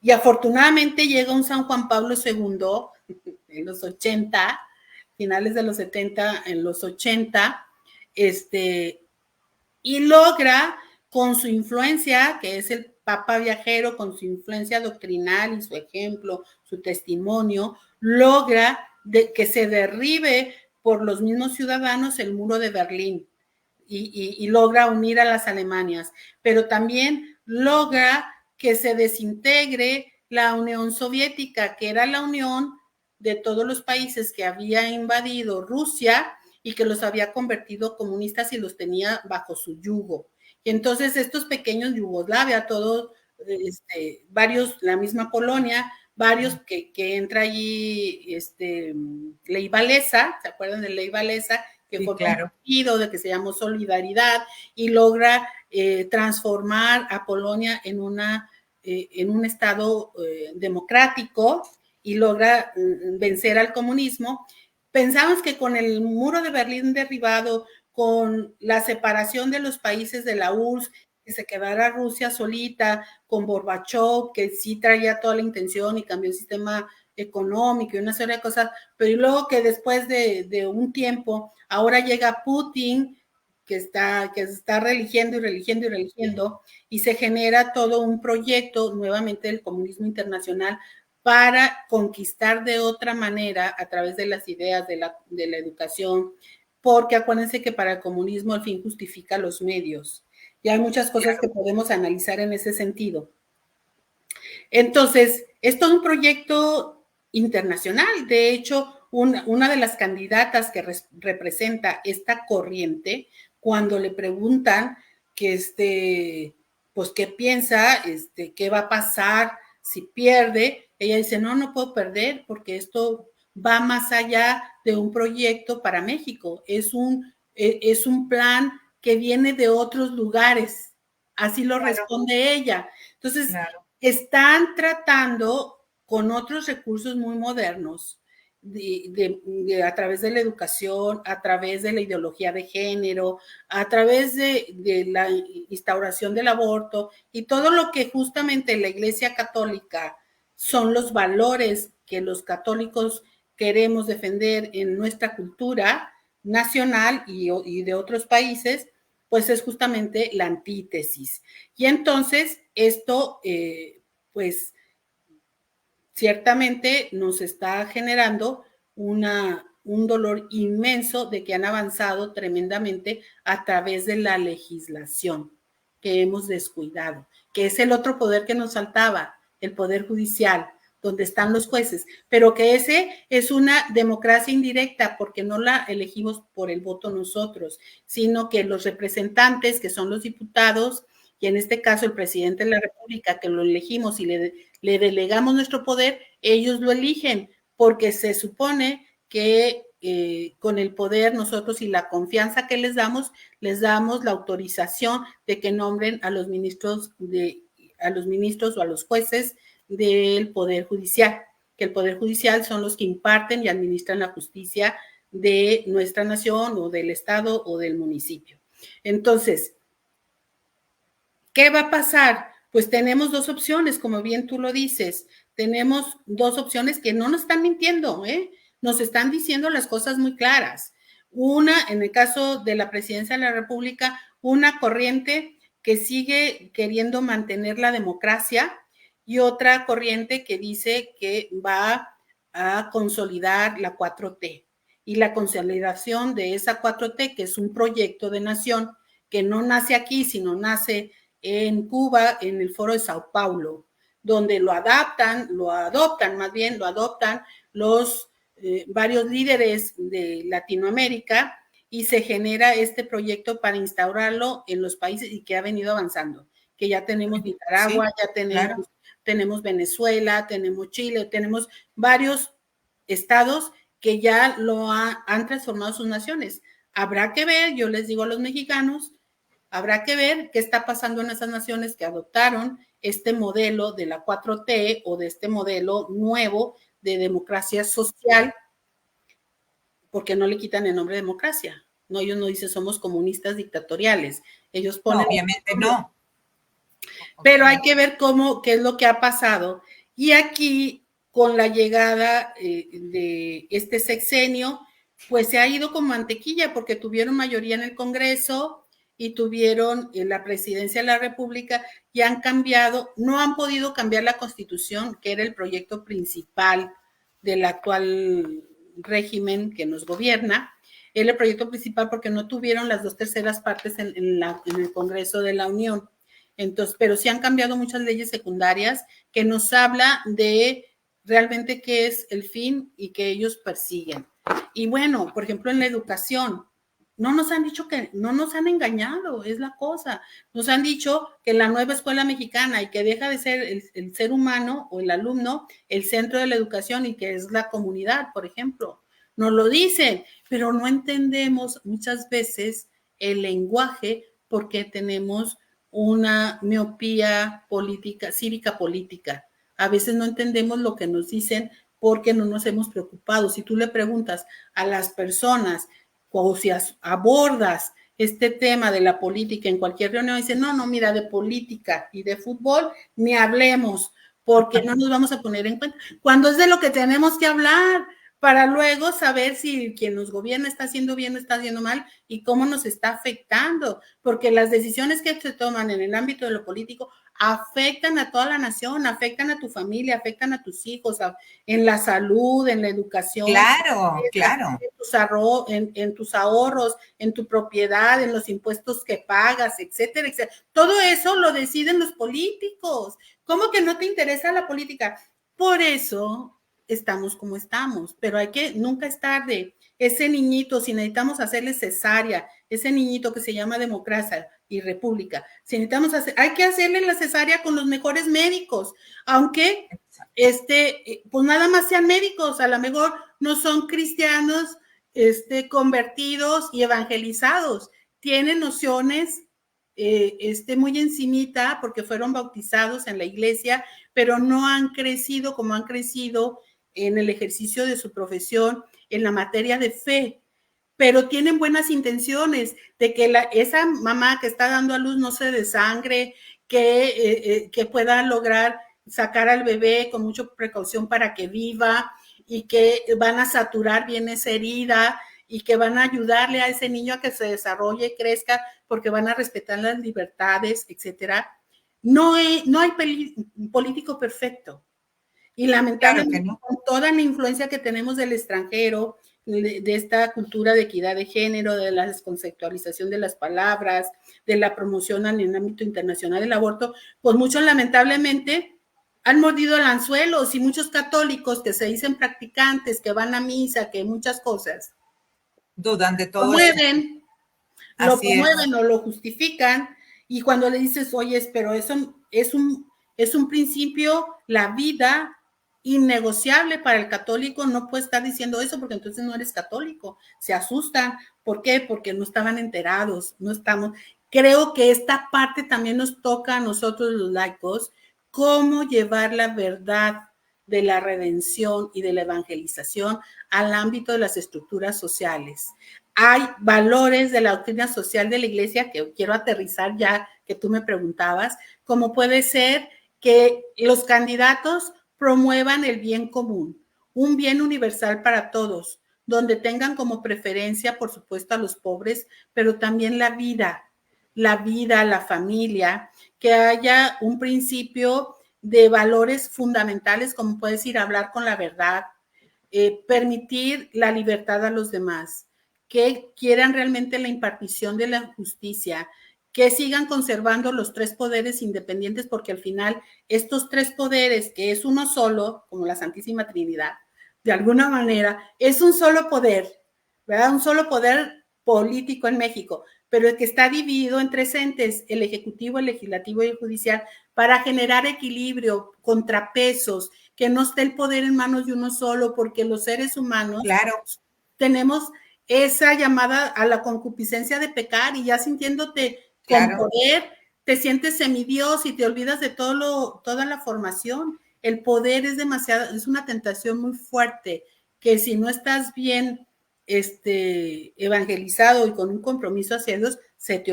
Y afortunadamente llega un San Juan Pablo II en los 80, finales de los 70, en los 80, y logra con su influencia, que es el Papa viajero, con su influencia doctrinal y su ejemplo, su testimonio, logra que se derribe por los mismos ciudadanos el muro de Berlín y logra unir a las Alemanias, pero también logra que se desintegre la Unión Soviética, que era la unión de todos los países que había invadido Rusia y que los había convertido comunistas y los tenía bajo su yugo. Y entonces estos pequeños Yugoslavia, todos, varios, la misma Polonia, varios que entra allí, Ley Walesa, ¿se acuerdan de Ley Walesa? Que fue un partido de que se llamó Solidaridad y logra transformar a Polonia en un estado democrático y logra vencer al comunismo. Pensamos que con el muro de Berlín derribado, con la separación de los países de la URSS, que se quedara Rusia solita, con Gorbachev, que sí traía toda la intención y cambió el sistema económico y una serie de cosas, pero luego que después de un tiempo, ahora llega Putin, que está religiendo y se genera todo un proyecto nuevamente del comunismo internacional para conquistar de otra manera a través de las ideas de la educación, porque acuérdense que para el comunismo el fin justifica los medios. Y hay muchas cosas que podemos analizar en ese sentido. Entonces, es todo un proyecto internacional. De hecho, una de las candidatas que representa esta corriente, cuando le preguntan que pues qué piensa, qué va a pasar si pierde, ella dice, no puedo perder porque esto va más allá de un proyecto para México, es un plan que viene de otros lugares, así lo responde ella. Entonces, están tratando con otros recursos muy modernos, a través de la educación, a través de la ideología de género, a través de la instauración del aborto y todo lo que justamente la Iglesia Católica son los valores que los católicos queremos defender en nuestra cultura nacional y de otros países, pues es justamente la antítesis. Y entonces esto, pues ciertamente nos está generando un dolor inmenso de que han avanzado tremendamente a través de la legislación que hemos descuidado, que es el otro poder que nos faltaba, el poder judicial, donde están los jueces, pero que ese es una democracia indirecta porque no la elegimos por el voto nosotros, sino que los representantes, que son los diputados, y en este caso el presidente de la República, que lo elegimos y le delegamos nuestro poder, ellos lo eligen, porque se supone que con el poder nosotros y la confianza que les damos la autorización de que nombren a los ministros o a los jueces del Poder Judicial, que el Poder Judicial son los que imparten y administran la justicia de nuestra nación o del estado o del municipio. Entonces, ¿qué va a pasar? Pues tenemos dos opciones, como bien tú lo dices. Tenemos dos opciones que no nos están mintiendo, nos están diciendo las cosas muy claras. Una, en el caso de la presidencia de la República, una corriente que sigue queriendo mantener la democracia y otra corriente que dice que va a consolidar la 4T. Y la consolidación de esa 4T, que es un proyecto de nación que no nace aquí, sino nace en Cuba, en el Foro de Sao Paulo, donde lo adoptan los varios líderes de Latinoamérica y se genera este proyecto para instaurarlo en los países y que ha venido avanzando, que ya tenemos Nicaragua, sí, ya tenemos Venezuela, tenemos Chile, tenemos varios estados que ya han transformado sus naciones. Habrá que ver, yo les digo a los mexicanos, habrá que ver qué está pasando en esas naciones que adoptaron este modelo de la 4T o de este modelo nuevo de democracia social, porque no le quitan el nombre de democracia. No, ellos no dicen somos comunistas dictatoriales. Ellos ponen... No, obviamente no. Pero hay que ver qué es lo que ha pasado. Y aquí, con la llegada de este sexenio, pues se ha ido con mantequilla porque tuvieron mayoría en el Congreso y tuvieron la presidencia de la República y han cambiado, no han podido cambiar la Constitución, que era el proyecto principal del actual régimen que nos gobierna. Era el proyecto principal porque no tuvieron las 2/3 partes en el Congreso de la Unión. Entonces, pero sí han cambiado muchas leyes secundarias que nos habla de realmente qué es el fin y que ellos persiguen. Y bueno, por ejemplo, en la educación, no nos han dicho no nos han engañado, es la cosa. Nos han dicho que la nueva escuela mexicana y que deja de ser el ser humano o el alumno el centro de la educación y que es la comunidad, por ejemplo. Nos lo dicen, pero no entendemos muchas veces el lenguaje porque tenemos una miopía política, cívica política. A veces no entendemos lo que nos dicen porque no nos hemos preocupado. Si tú le preguntas a las personas o si abordas este tema de la política en cualquier reunión, dicen, no, mira, de política y de fútbol ni hablemos porque no nos vamos a poner en cuenta. Cuando es de lo que tenemos que hablar, para luego saber si quien nos gobierna está haciendo bien o está haciendo mal y cómo nos está afectando, porque las decisiones que se toman en el ámbito de lo político afectan a toda la nación, afectan a tu familia, afectan a tus hijos, en la salud, en la educación. Claro, claro. En tus ahorros, en tu propiedad, en los impuestos que pagas, etcétera, etcétera. Todo eso lo deciden los políticos. ¿Cómo que no te interesa la política? Por eso estamos como estamos, pero hay que nunca es tarde. Ese niñito, si necesitamos hacerle cesárea, ese niñito que se llama democracia y república, si necesitamos hacer, hay que hacerle la cesárea con los mejores médicos, aunque pues nada más sean médicos, a lo mejor no son cristianos convertidos y evangelizados, tienen nociones muy encimita porque fueron bautizados en la iglesia, pero no han crecido como han crecido en el ejercicio de su profesión en la materia de fe, pero tienen buenas intenciones de que esa mamá que está dando a luz no se desangre, que pueda lograr sacar al bebé con mucha precaución para que viva y que van a saturar bien esa herida y que van a ayudarle a ese niño a que se desarrolle y crezca porque van a respetar las libertades, etcétera. No hay político perfecto. Y lamentablemente, claro, no, con toda la influencia que tenemos del extranjero, de esta cultura de equidad de género, de la desconceptualización de las palabras, de la promoción en el ámbito internacional del aborto, pues muchos lamentablemente han mordido el anzuelo, y muchos católicos que se dicen practicantes, que van a misa, que muchas cosas, dudan de todo promueven, lo promueven o lo justifican, y cuando le dices, oye, pero eso es un principio, la vida innegociable para el católico, no puede estar diciendo eso porque entonces no eres católico, se asustan. ¿Por qué? Porque no estaban enterados, no estamos. Creo que esta parte también nos toca a nosotros los laicos, cómo llevar la verdad de la redención y de la evangelización al ámbito de las estructuras sociales. Hay valores de la doctrina social de la iglesia que quiero aterrizar ya que tú me preguntabas, como puede ser que los candidatos promuevan el bien común, un bien universal para todos, donde tengan como preferencia, por supuesto, a los pobres, pero también la vida, la familia, que haya un principio de valores fundamentales, como puedes decir, hablar con la verdad, permitir la libertad a los demás, que quieran realmente la impartición de la justicia, que sigan conservando los tres poderes independientes, porque al final estos tres poderes, que es uno solo, como la Santísima Trinidad, de alguna manera, es un solo poder, ¿verdad? Un solo poder político en México, pero el que está dividido en tres entes, el ejecutivo, el legislativo y el judicial, para generar equilibrio, contrapesos, que no esté el poder en manos de uno solo, porque los seres humanos tenemos esa llamada a la concupiscencia de pecar, y ya sintiéndote con poder, te sientes semidios y te olvidas de toda la formación. El poder es demasiado, es una tentación muy fuerte, que si no estás bien evangelizado y con un compromiso hacia Dios,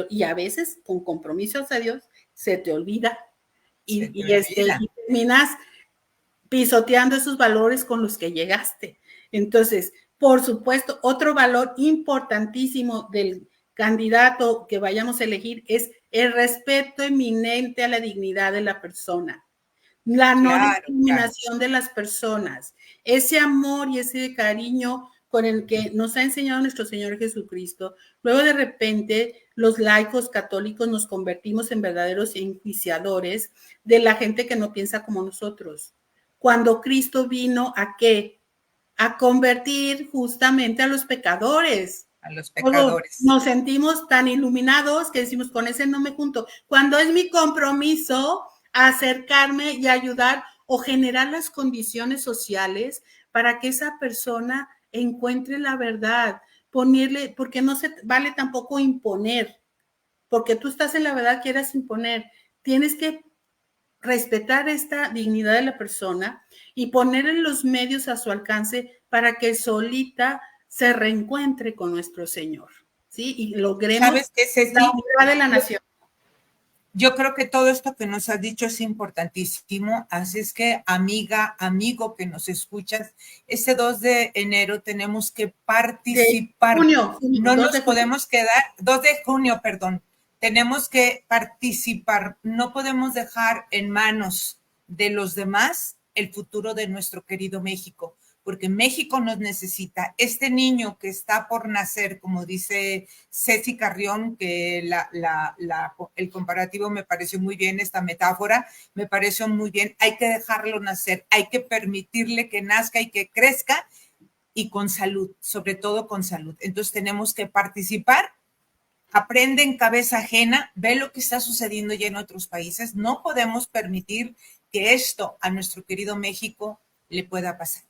y a veces con compromiso hacia Dios, se te olvida. Y terminas pisoteando esos valores con los que llegaste. Entonces, por supuesto, otro valor importantísimo del candidato que vayamos a elegir es el respeto eminente a la dignidad de la persona, la no discriminación de las personas, ese amor y ese cariño con el que nos ha enseñado nuestro Señor Jesucristo. Luego, de repente, los laicos católicos nos convertimos en verdaderos enjuiciadores de la gente que no piensa como nosotros. Cuando Cristo vino, ¿a qué? A convertir justamente a los pecadores. A los pecadores. Nos sentimos tan iluminados que decimos, con ese no me junto. Cuando es mi compromiso acercarme y ayudar o generar las condiciones sociales para que esa persona encuentre la verdad, porque no se vale tampoco imponer, porque tú estás en la verdad, quieras imponer, tienes que respetar esta dignidad de la persona y poner en los medios a su alcance para que solita se reencuentre con nuestro Señor, ¿sí? Y logremos la unidad de la nación. Yo creo que todo esto que nos has dicho es importantísimo, así es que, amiga, amigo que nos escuchas, este 2 de enero tenemos que participar. No nos podemos quedar, 2 de junio, perdón, tenemos que participar, no podemos dejar en manos de los demás el futuro de nuestro querido México. porque México nos necesita. Este niño que está por nacer, como dice Ceci Carrión, que el comparativo me pareció muy bien, esta metáfora me pareció muy bien, hay que dejarlo nacer, hay que permitirle que nazca y que crezca, y con salud, sobre todo con salud. Entonces tenemos que participar. Aprende en cabeza ajena, ve lo que está sucediendo ya en otros países. No podemos permitir que esto a nuestro querido México le pueda pasar.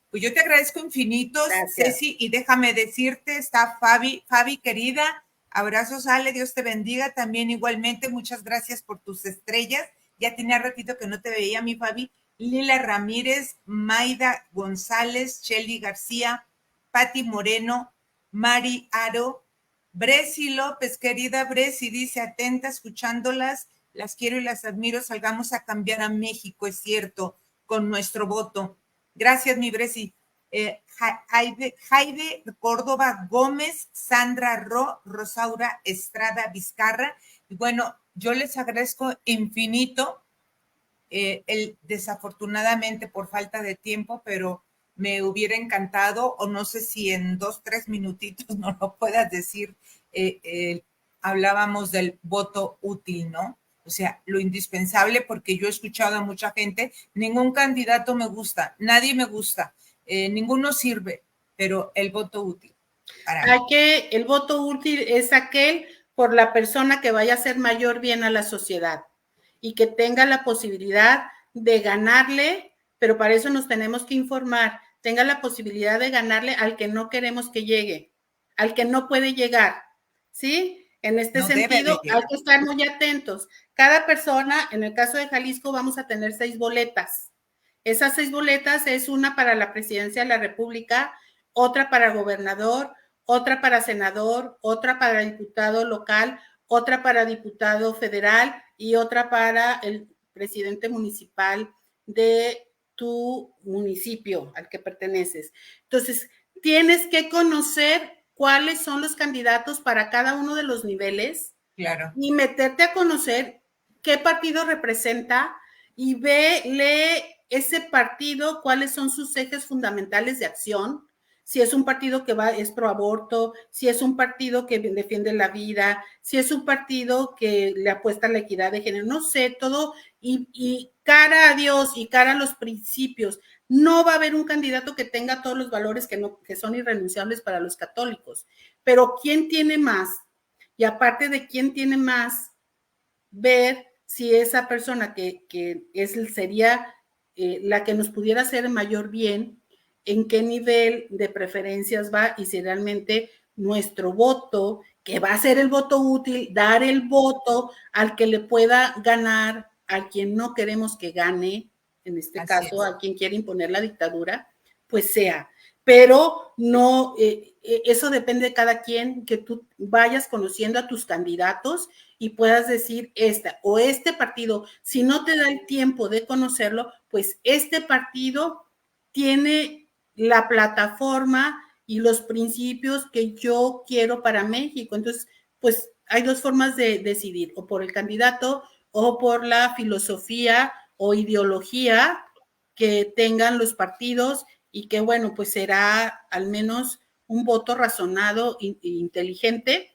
Pues yo te agradezco infinitos, Gracias. Ceci, y déjame decirte, está Fabi, querida, abrazos, Ale, Dios te bendiga también igualmente, muchas gracias por tus estrellas. Ya tenía ratito que no te veía, mi Fabi. Lila Ramírez, Maida González, Shelly García, Patti Moreno, Mari Aro, Bresi López, querida Bresi, dice, atenta, escuchándolas, las quiero y las admiro, salgamos a cambiar a México, es cierto, con nuestro voto. Gracias, mi Bresi. Jaide Córdoba Gómez, Sandra Rosaura Estrada Vizcarra. Y bueno, yo les agradezco infinito, desafortunadamente por falta de tiempo, pero me hubiera encantado, o no sé si en 2, 3 minutitos no lo puedas decir, hablábamos del voto útil, ¿no? O sea, lo indispensable, porque yo he escuchado a mucha gente, ningún candidato me gusta, nadie me gusta, ninguno sirve, pero el voto útil. El voto útil es aquel por la persona que vaya a hacer mayor bien a la sociedad y que tenga la posibilidad de ganarle, pero para eso nos tenemos que informar, tenga la posibilidad de ganarle al que no queremos que llegue, al que no puede llegar, ¿sí? En este sentido, hay que estar muy atentos. Cada persona, en el caso de Jalisco, vamos a tener 6 boletas. Esas 6 boletas es una para la presidencia de la República, otra para gobernador, otra para senador, otra para diputado local, otra para diputado federal y otra para el presidente municipal de tu municipio al que perteneces. Entonces, tienes que conocer cuáles son los candidatos para cada uno de los niveles. Claro. Y meterte a conocer qué partido representa y lee ese partido, cuáles son sus ejes fundamentales de acción, si es un partido que es pro aborto, si es un partido que defiende la vida, si es un partido que le apuesta a la equidad de género, no sé, todo, y cara a Dios y cara a los principios. No va a haber un candidato que tenga todos los valores que son irrenunciables para los católicos, pero ¿quién tiene más? Y aparte de quién tiene más, ver si esa persona que sería la que nos pudiera hacer mayor bien, en qué nivel de preferencias va y si realmente nuestro voto, que va a ser el voto útil, dar el voto al que le pueda ganar, a quien no queremos que gane, en este caso, a quien quiere imponer la dictadura, pues sea. Pero no, eso depende de cada quien, que tú vayas conociendo a tus candidatos y puedas decir esta o este partido. Si no te da el tiempo de conocerlo, pues este partido tiene la plataforma y los principios que yo quiero para México. Entonces, pues hay 2 formas de decidir, o por el candidato o por la filosofía o ideología que tengan los partidos, y que, bueno, pues será al menos un voto razonado e inteligente,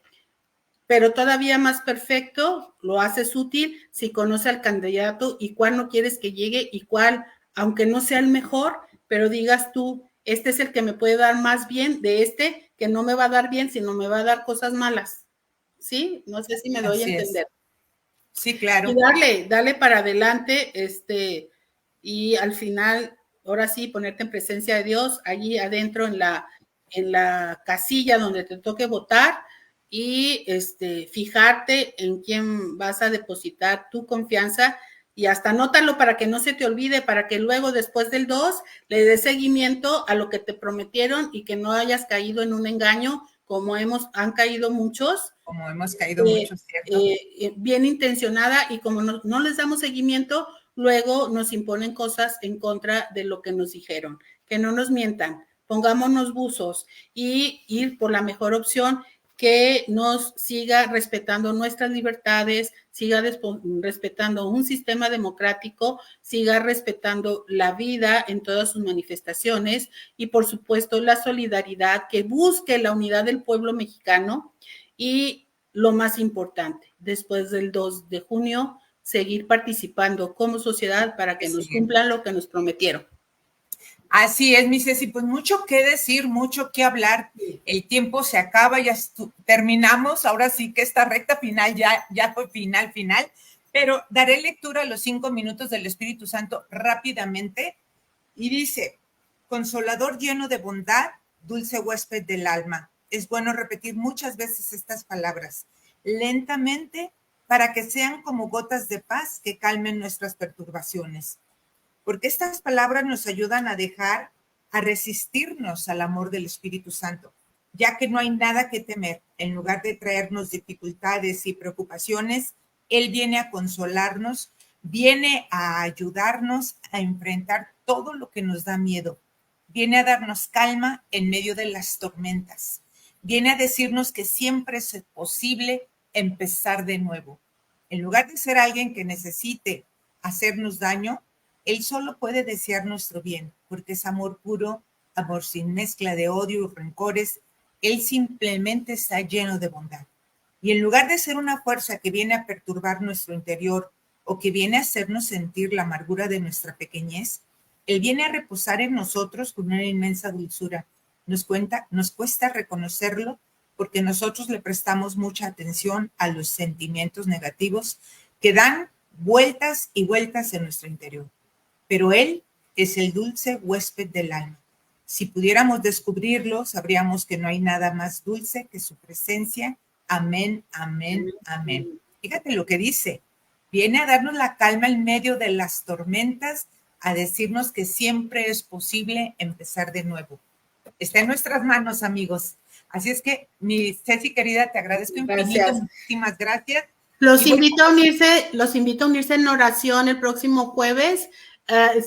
pero todavía más perfecto, lo haces útil si conoce al candidato y cuál no quieres que llegue y cuál, aunque no sea el mejor, pero digas tú, este es el que me puede dar más bien de este, que no me va a dar bien, sino me va a dar cosas malas. ¿Sí? No sé si me doy a entender. Sí, claro. Y dale para adelante, y al final, ahora sí, ponerte en presencia de Dios, allí adentro en la casilla donde te toque votar, y fijarte en quién vas a depositar tu confianza, y hasta anótalo para que no se te olvide, para que luego después del 2 le des seguimiento a lo que te prometieron y que no hayas caído en un engaño como han caído muchos. Como hemos caído muchos, ¿cierto? Bien intencionada, y como no les damos seguimiento, luego nos imponen cosas en contra de lo que nos dijeron. Que no nos mientan, pongámonos buzos y ir por la mejor opción, que nos siga respetando nuestras libertades, siga respetando un sistema democrático, siga respetando la vida en todas sus manifestaciones y, por supuesto, la solidaridad, que busque la unidad del pueblo mexicano y, lo más importante, después del 2 de junio, seguir participando como sociedad para que nos cumplan lo que nos prometieron. Así es, mi Ceci, pues mucho que decir, mucho que hablar. El tiempo se acaba, ya terminamos. Ahora sí que esta recta final ya fue final, pero daré lectura a los 5 minutos del Espíritu Santo rápidamente. Y dice: consolador lleno de bondad, dulce huésped del alma. Es bueno repetir muchas veces estas palabras, lentamente, para que sean como gotas de paz que calmen nuestras perturbaciones. Porque estas palabras nos ayudan a resistirnos al amor del Espíritu Santo, ya que no hay nada que temer. En lugar de traernos dificultades y preocupaciones, Él viene a consolarnos, viene a ayudarnos a enfrentar todo lo que nos da miedo, viene a darnos calma en medio de las tormentas, viene a decirnos que siempre es posible empezar de nuevo. En lugar de ser alguien que necesite hacernos daño, Él solo puede desear nuestro bien, porque es amor puro, amor sin mezcla de odio y rencores. Él simplemente está lleno de bondad. Y en lugar de ser una fuerza que viene a perturbar nuestro interior o que viene a hacernos sentir la amargura de nuestra pequeñez, Él viene a reposar en nosotros con una inmensa dulzura. Nos cuesta reconocerlo porque nosotros le prestamos mucha atención a los sentimientos negativos que dan vueltas y vueltas en nuestro interior. Pero Él es el dulce huésped del alma. Si pudiéramos descubrirlo, sabríamos que no hay nada más dulce que su presencia. Amén, amén, amén. Fíjate lo que dice. Viene a darnos la calma en medio de las tormentas, a decirnos que siempre es posible empezar de nuevo. Está en nuestras manos, amigos. Así es que, mi Ceci querida, te agradezco infinito. Muchísimas gracias. Los invito a unirse en oración el próximo jueves.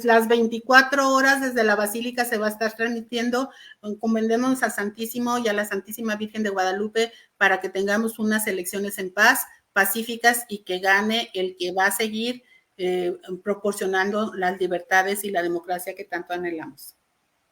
Las 24 horas desde la Basílica se va a estar transmitiendo. Encomendemos al Santísimo y a la Santísima Virgen de Guadalupe para que tengamos unas elecciones en paz, pacíficas, y que gane el que va a seguir proporcionando las libertades y la democracia que tanto anhelamos.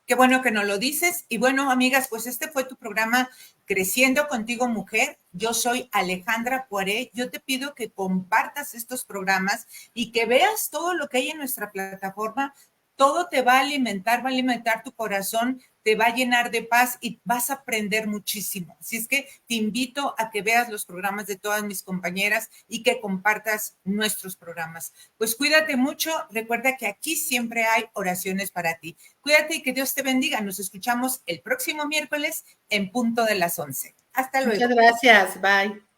Qué bueno que nos lo dices. Y bueno, amigas, pues este fue tu programa Creciendo Contigo Mujer. Yo soy Alejandra Poiré. Yo te pido que compartas estos programas y que veas todo lo que hay en nuestra plataforma. Todo te va a alimentar tu corazón, te va a llenar de paz y vas a aprender muchísimo. Así es que te invito a que veas los programas de todas mis compañeras y que compartas nuestros programas. Pues cuídate mucho. Recuerda que aquí siempre hay oraciones para ti. Cuídate y que Dios te bendiga. Nos escuchamos el próximo miércoles en punto de las 11. Hasta luego. Muchas gracias. Bye.